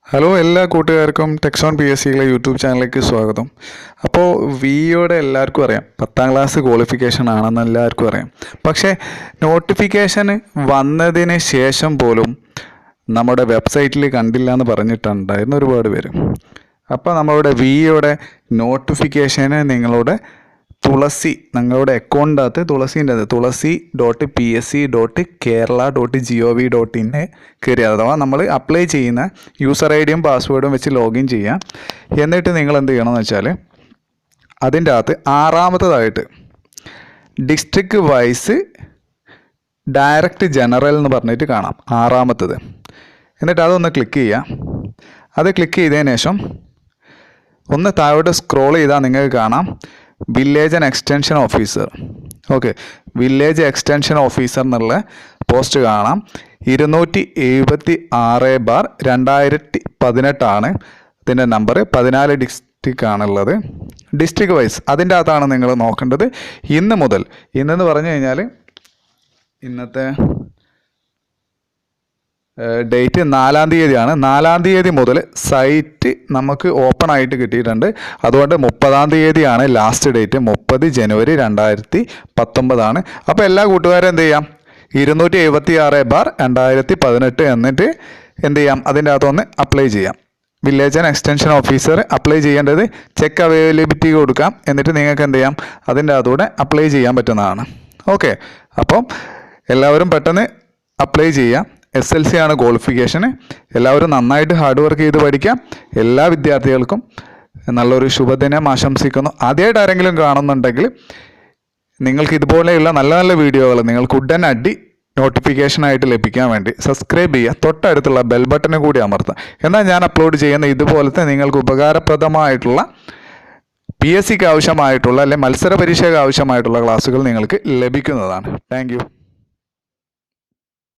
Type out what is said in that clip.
Hello എല്ലാ കൂട്ടുകാർക്കും ടെക്സോൺ P S സിയിലെ യൂട്യൂബ് ചാനലിലേക്ക് സ്വാഗതം. അപ്പോൾ വിയോടെ എല്ലാവർക്കും അറിയാം, 10ാം ക്ലാസ് ക്വാളിഫിക്കേഷൻ ആണെന്ന് എല്ലാവർക്കും അറിയാം. പക്ഷേ നോട്ടിഫിക്കേഷൻ വന്നതിന് ശേഷം പോലും നമ്മുടെ വെബ്സൈറ്റിൽ കണ്ടില്ല എന്ന് പറഞ്ഞിട്ടുണ്ടായിരുന്നു ഒരുപാട് പേര്. അപ്പോൾ നമ്മളുടെ വിയോടെ നോട്ടിഫിക്കേഷന് നിങ്ങളുടെ നിങ്ങളുടെ അക്കൗണ്ടിനകത്ത് tulasi.psc.kerala.gov.in കയറി, അഥവാ നമ്മൾ അപ്ലൈ ചെയ്യുന്ന യൂസർ ഐ ഡിയും പാസ്വേഡും വെച്ച് ലോഗിൻ ചെയ്യാം. എന്നിട്ട് നിങ്ങൾ എന്ത് ചെയ്യണമെന്ന് വെച്ചാൽ അതിൻ്റെ അകത്ത് ആറാമത്തതായിട്ട് ഡിസ്ട്രിക്ട് വൈസ് ഡയറക്റ്റ് ജനറൽ എന്ന് പറഞ്ഞിട്ട് കാണാം, ആറാമത്തത്. എന്നിട്ട് അതൊന്ന് ക്ലിക്ക് ചെയ്യാം. അത് ക്ലിക്ക് ചെയ്തതിന് ശേഷം ഒന്ന് താഴോട്ട് സ്ക്രോൾ ചെയ്താൽ നിങ്ങൾക്ക് കാണാം village and extension officer. Okay, village extension officer എന്നുള്ള പോസ്റ്റ് കാണാം. 276/2018 ഇതിൻ്റെ നമ്പർ. 14 ഡിസ്ട്രിക്റ്റ് ആണുള്ളത്. ഡിസ്ട്രിക്ട് വൈസ് അതിൻ്റെ അകത്താണ് നിങ്ങൾ നോക്കേണ്ടത്. ഇന്നെന്ന് പറഞ്ഞു കഴിഞ്ഞാൽ ഇന്നത്തെ ഡേറ്റ് 4-ാം തീയതിയാണ്. 4-ാം തീയതി മുതൽ സൈറ്റ് നമുക്ക് ഓപ്പൺ ആയിട്ട് കിട്ടിയിട്ടുണ്ട്. അതുകൊണ്ട് 30-ാം തീയതിയാണ് ലാസ്റ്റ് ഡേറ്റ്. 30 ജനുവരി 2019 അപ്പോൾ എല്ലാ കൂട്ടുകാരും എന്ത് ചെയ്യാം, 276/2018 എന്നിട്ട് എന്ത് ചെയ്യാം, അതിൻ്റെ അകത്തൊന്ന് അപ്ലൈ ചെയ്യാം. Village and extension officer apply ചെയ്യേണ്ടത് ചെക്ക് അവൈലബിലിറ്റി കൊടുക്കാം. എന്നിട്ട് നിങ്ങൾക്ക് എന്ത് ചെയ്യാം, അതിൻ്റെ അകത്തൂടെ അപ്ലൈ ചെയ്യാൻ പറ്റുന്നതാണ്. ഓക്കെ, അപ്പം എല്ലാവരും പെട്ടെന്ന് അപ്ലൈ ചെയ്യാം. SLC ആണ് ക്വാളിഫിക്കേഷന്. എല്ലാവരും നന്നായിട്ട് ഹാർഡ് വർക്ക് ചെയ്ത് പഠിക്കാം. എല്ലാ വിദ്യാർത്ഥികൾക്കും നല്ലൊരു ശുഭദിനം ആശംസിക്കുന്നു. ആദ്യമായിട്ട് ആരെങ്കിലും കാണുന്നുണ്ടെങ്കിൽ നിങ്ങൾക്ക് ഇതുപോലെയുള്ള നല്ല നല്ല വീഡിയോകൾ നിങ്ങൾക്ക് ഉടനടി നോട്ടിഫിക്കേഷനായിട്ട് ലഭിക്കാൻ വേണ്ടി സബ്സ്ക്രൈബ് ചെയ്യുക. തൊട്ടടുത്തുള്ള ബെൽ ബട്ടൺ കൂടി അമർത്തുക. എന്നാൽ ഞാൻ അപ്ലോഡ് ചെയ്യുന്ന ഇതുപോലത്തെ നിങ്ങൾക്ക് ഉപകാരപ്രദമായിട്ടുള്ള PSCക്ക് ആവശ്യമായിട്ടുള്ള അല്ലെങ്കിൽ മത്സര പരീക്ഷയ്ക്ക് ആവശ്യമായിട്ടുള്ള ക്ലാസ്സുകൾ നിങ്ങൾക്ക് ലഭിക്കുന്നതാണ്. താങ്ക്